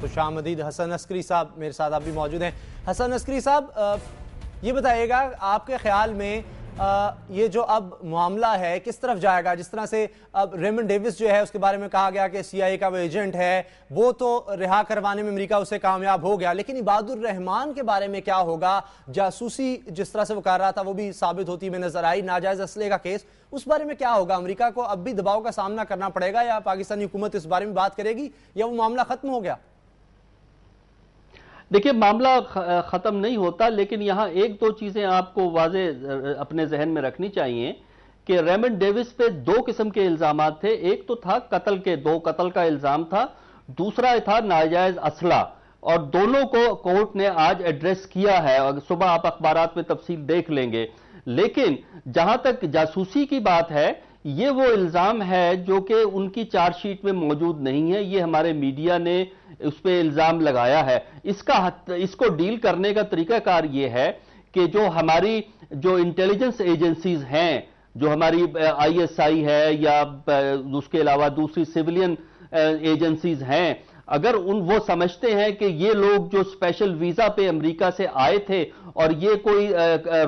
खुशामदीद हसन अस्करी साहब मेरे साथ आप भी मौजूद हैं। हसन अस्करी साहब, ये बताइएगा आपके ख्याल में ये जो अब मामला है किस तरफ जाएगा? जिस तरह से अब रेमंड डेविस जो है उसके बारे में कहा गया कि CIA का वो एजेंट है, वो तो रिहा करवाने में अमेरिका उसे कामयाब हो गया, लेकिन इबादुर रहमान के बारे में क्या होगा? जासूसी जिस तरह से वो कर रहा था वो भी साबित होती हुई नजर आई, नाजायज असले का केस, उस बारे में क्या होगा? अमेरिका को अब भी दबाव का सामना करना पड़ेगा या पाकिस्तानी हुकूमत इस बारे में बात करेगी या वो मामला खत्म हो गया? देखिए, मामला ख़त्म नहीं होता, लेकिन यहाँ एक दो चीज़ें आपको वाज़े अपने जहन में रखनी चाहिए कि रेमंड डेविस पे दो किस्म के इल्ज़ामात थे। एक तो था दो कत्ल का इल्ज़ाम था, दूसरा था नाजायज़ असला, और दोनों को कोर्ट ने आज एड्रेस किया है और सुबह आप अखबारात में तफसील देख लेंगे। लेकिन जहां तक जासूसी की बात है, ये वो इल्ज़ाम है जो कि उनकी चार्जशीट में मौजूद नहीं है, ये हमारे मीडिया ने उस पर इल्ज़ाम लगाया है। इसको डील करने का तरीकाकार ये है कि जो हमारी जो इंटेलिजेंस एजेंसीज हैं, जो हमारी ISI है या उसके अलावा दूसरी सिविलियन एजेंसीज हैं, अगर वो समझते हैं कि ये लोग जो स्पेशल वीजा पे अमेरिका से आए थे और ये कोई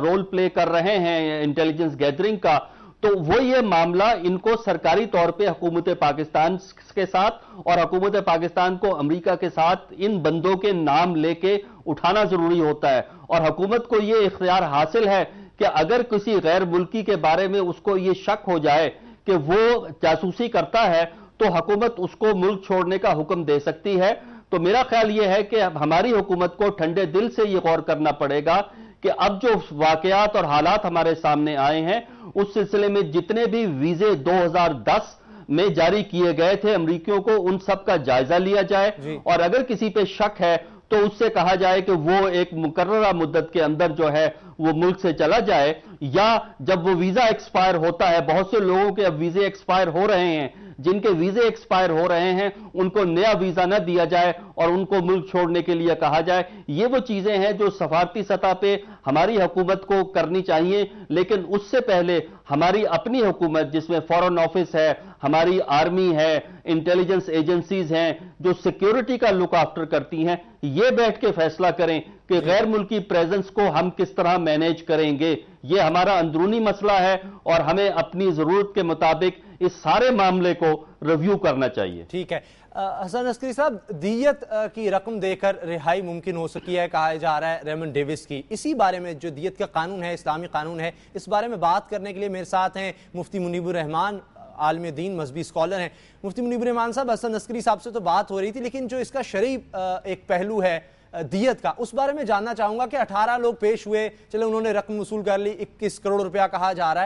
रोल प्ले कर रहे हैं इंटेलिजेंस गैदरिंग का, तो वो ये मामला इनको सरकारी तौर पे हुकूमत पाकिस्तान के साथ और हुकूमत पाकिस्तान को अमेरिका के साथ इन बंदों के नाम लेके उठाना जरूरी होता है। और हुकूमत को ये इख्तियार हासिल है कि अगर किसी गैर मुल्की के बारे में उसको ये शक हो जाए कि वो जासूसी करता है, तो हुकूमत उसको मुल्क छोड़ने का हुक्म दे सकती है। तो मेरा ख्याल ये है कि हमारी हुकूमत को ठंडे दिल से ये गौर करना पड़ेगा कि अब जो वाकयात और हालात हमारे सामने आए हैं, उस सिलसिले में जितने भी वीजे 2010 में जारी किए गए थे अमरीकियों को, उन सब का जायजा लिया जाए और अगर किसी पे शक है तो उससे कहा जाए कि वो एक मुकर्ररा मुद्दत के अंदर जो है वो मुल्क से चला जाए, या जब वो वीजा एक्सपायर होता है, बहुत से लोगों के अब वीजे एक्सपायर हो रहे हैं, जिनके वीजे एक्सपायर हो रहे हैं उनको नया वीजा ना दिया जाए और उनको मुल्क छोड़ने के लिए कहा जाए। ये वो चीजें हैं जो सफारती सतह पे हमारी हुकूमत को करनी चाहिए, लेकिन उससे पहले हमारी अपनी हुकूमत, जिसमें फॉरेन ऑफिस है, हमारी आर्मी है, इंटेलिजेंस एजेंसीज हैं जो सिक्योरिटी का लुक आफ्टर करती हैं, ये बैठ के फैसला करें कि गैर मुल्की प्रेजेंस को हम किस तरह मैनेज करेंगे। ये हमारा अंदरूनी मसला है और हमें अपनी जरूरत के मुताबिक इस सारे मामले को रिव्यू करना चाहिए। ठीक है हसन अस्करी साहब, दियत की रकम देकर रिहाई मुमकिन हो सकी है, कहा जा रहा है रेमंड डेविस की। इसी बारे में जो दियत का कानून है, इस्लामी कानून है, इस बारे में बात करने के लिए मेरे साथ हैं मुफ्ती मुनीबुर रहमान, आलिम दीन, मजहबी स्कॉलर हैं। मुफ्ती मुनीबुर रहमान साहब, हसन अस्करी साहब से तो बात हो रही थी, लेकिन जो इसका शरई एक पहलू है दियत का, उस बारे में जानना चाहूंगा कि 18 लोग पेश हुए, चलो उन्होंने रकम वसूल कर ली, 21 करोड़ रुपया कहा जा रहा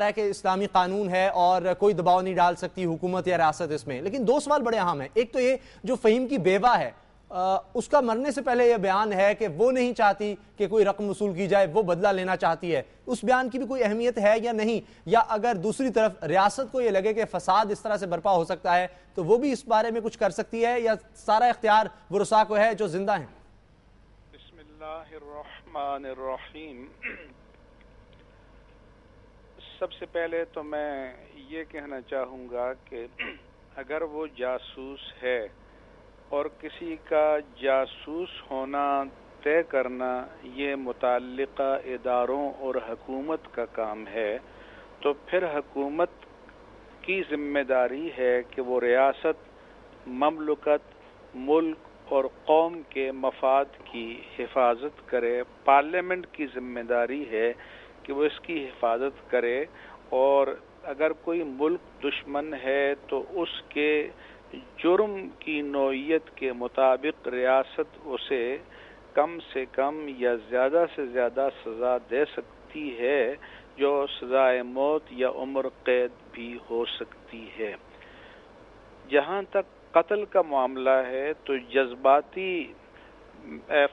है कि इस्लामी कानून है और कोई दबाव नहीं डाल सकती हुकूमत या रियासत इसमें। लेकिन दो सवाल बड़े अहम हैं। एक तो ये जो फ़हीम की बेवा है, उसका मरने से पहले यह बयान है कि वो नहीं चाहती कि कोई रकम वसूल की जाए, वो बदला लेना चाहती है। उस बयान की भी कोई अहमियत है या नहीं? या अगर दूसरी तरफ रियासत को यह लगे कि फसाद इस तरह से बर्पा हो सकता है तो वो भी इस बारे में कुछ कर सकती है, या सारा इख्तियार वुरसा को है जो जिंदा हैं? बिस्मिल्लाहिर्रहमानिर्रहीम। सबसे पहले तो मैं ये कहना चाहूँगा कि अगर वो जासूस है और किसी का जासूस होना तय करना ये मुताल्लिका इदारों और हुकूमत का काम है, तो फिर हुकूमत की जिम्मेदारी है कि वो रियासत, ममलकत, मुल्क और कौम के मफाद की हिफाजत करे। पार्लियामेंट की जिम्मेदारी है कि वो इसकी हिफाजत करे, और अगर कोई मुल्क दुश्मन है तो उसके जुर्म की नौइयत के मुताबिक रियासत उसे कम से कम या ज़्यादा से ज़्यादा सज़ा दे सकती है, जो सज़ाए मौत या उम्र कैद भी हो सकती है। जहाँ तक कत्ल का मामला है तो जज्बाती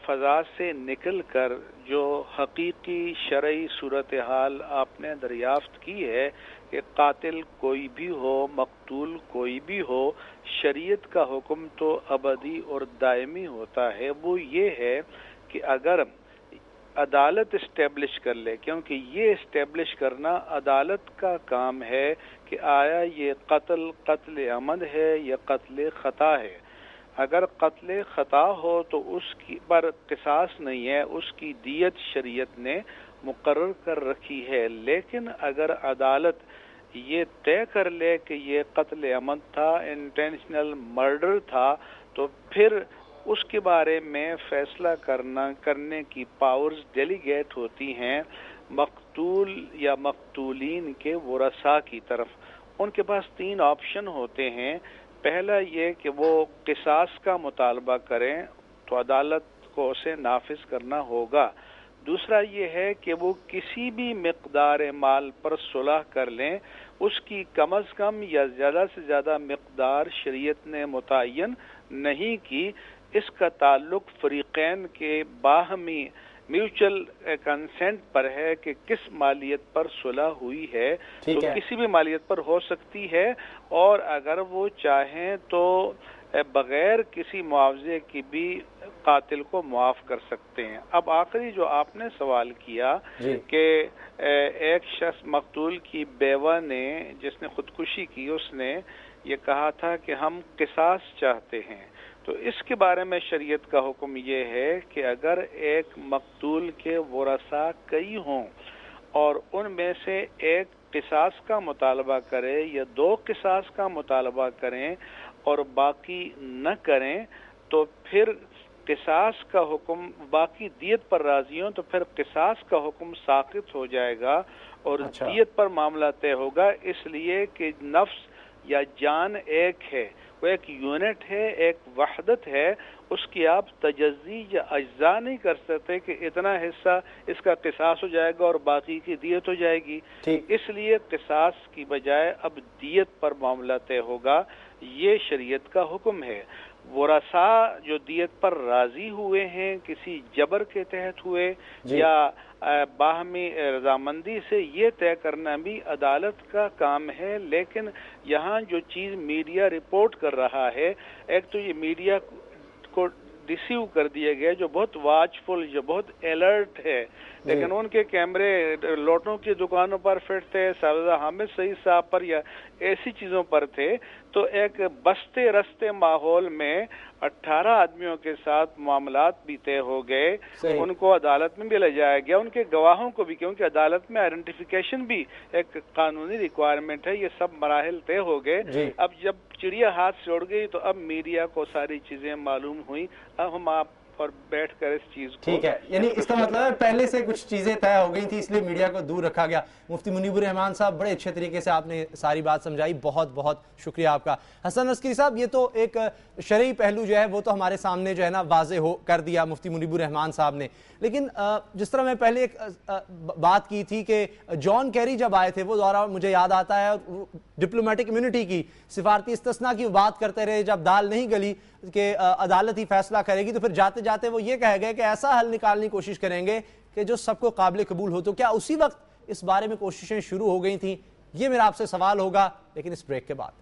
फ़ज़ा से निकल कर जो हकीकी शरई सूरत हाल आपने दरियाफ्त की है कि कातिल कोई भी हो, मकतूल कोई भी हो, शरीयत का हुक्म तो अबदी और दायमी होता है। वो ये है कि अगर अदालत इस्टेब्लिश कर ले, क्योंकि ये इस्टेब्लिश करना अदालत का काम है कि आया ये कत्ल अमद है या कत्ल ख़ता है। اگر قتل خطا ہو تو اس کی پر قصاص نہیں ہے، اس کی دیت شریعت نے مقرر کر رکھی ہے، لیکن اگر عدالت یہ طے کر لے کہ یہ قتل عمد تھا، انٹینشنل مرڈر تھا، تو پھر اس کے بارے میں فیصلہ کرنے کی پاورز ڈیلیگیٹ ہوتی ہیں مقتول یا مقتولین کے ورثاء کی طرف۔ ان کے پاس 3 آپشن ہوتے ہیں۔ پہلا یہ کہ وہ قصاص کا مطالبہ کریں تو عدالت کو اسے نافذ کرنا ہوگا۔ دوسرا یہ ہے کہ وہ کسی بھی مقدار مال پر صلح کر لیں، اس کی کم از کم یا زیادہ سے زیادہ مقدار شریعت نے متعین نہیں کی۔ اس کا تعلق فریقین کے باہمی میوچل کنسنٹ پر ہے کہ کس مالیت پر صلح ہوئی ہے، تو کسی بھی مالیت پر ہو سکتی ہے، اور اگر وہ چاہیں تو بغیر کسی معاوضے کی بھی قاتل کو معاف کر سکتے ہیں۔ اب آخری جو آپ نے سوال کیا کہ ایک شخص مقتول کی بیوہ نے جس نے خودکشی کی، اس نے یہ کہا تھا کہ ہم قصاص چاہتے ہیں، تو اس کے بارے میں شریعت کا حکم یہ ہے کہ اگر ایک مقتول کے ورثاء کئی ہوں اور ان میں سے ایک قصاص کا مطالبہ کرے یا 2 قصاص کا مطالبہ کریں اور باقی نہ کریں، تو پھر قصاص کا حکم، باقی دیت پر راضی ہوں تو پھر قصاص کا حکم ساقط ہو جائے گا اور دیت پر معاملہ طے ہوگا، اس لیے کہ نفس یا جان ایک ہے، وہ ایک یونٹ ہے، ایک وحدت ہے، اس کی آپ تجزی یا اجزا نہیں کر سکتے کہ اتنا حصہ اس کا قصاص ہو جائے گا اور باقی کی دیت ہو جائے گی۔ اس لیے قصاص کی بجائے اب دیت پر معاملہ طے ہوگا، یہ شریعت کا حکم ہے۔ ورثاء جو دیت پر راضی ہوئے ہیں، کسی جبر کے تحت ہوئے یا باہمی رضامندی سے، یہ طے کرنا بھی عدالت کا کام ہے۔ لیکن یہاں جو چیز میڈیا رپورٹ کر رہا ہے، ایک تو یہ میڈیا کو ڈیسیو کر دیا گیا جو بہت واچفل، جو بہت الرٹ ہے، لیکن ان کے کیمرے لوٹوں کی دکانوں پر فٹ تھے، سرزا حامد سعید صاحب پر یا ایسی چیزوں پر تھے، تو ایک بستے رستے ماحول میں 18 آدمیوں کے ساتھ معاملات بھی طے ہو گئے، ان کو عدالت میں بھی لے جایا گیا، ان کے گواہوں کو بھی، کیونکہ عدالت میں آئیڈینٹیفیکیشن بھی ایک قانونی ریکوائرمنٹ ہے، یہ سب مراحل طے ہو گئے۔ اب جب چڑیا ہاتھ سے اڑ گئی تو اب میڈیا کو ساری چیزیں معلوم ہوئی، اب ہم آپ اور بیٹھ کر اس چیز کو، ٹھیک ہے، یعنی اس کا مطلب ہے پہلے سے کچھ چیزیں طے ہو گئی تھی، اس لیے میڈیا کو دور رکھا گیا۔ مفتی منیب الرحمان صاحب، بڑے اچھے طریقے سے آپ نے ساری بات سمجھائی، بہت بہت شکریہ آپ کا۔ حسن عسکری صاحب، یہ تو ایک شرعی پہلو جو ہے وہ تو ہمارے سامنے جو ہے نا واضح ہو کر دیا مفتی منیب الرحمان صاحب نے، لیکن جس طرح میں پہلے ایک بات کی تھی کہ جان کیری جب آئے تھے، وہ دورہ مجھے یاد آتا ہے، ڈپلومیٹک امیونٹی کی، سفارتی استثناء کی بات کرتے رہے، جب دال نہیں گلی کہ عدالت ہی فیصلہ کرے گی، تو پھر جاتے جاتے وہ یہ کہہ گئے کہ ایسا حل نکالنے کی کوشش کریں گے کہ جو سب کو قابل قبول ہو۔ تو کیا اسی وقت اس بارے میں کوششیں شروع ہو گئی تھیں؟ یہ میرا آپ سے سوال ہوگا، لیکن اس بریک کے بعد۔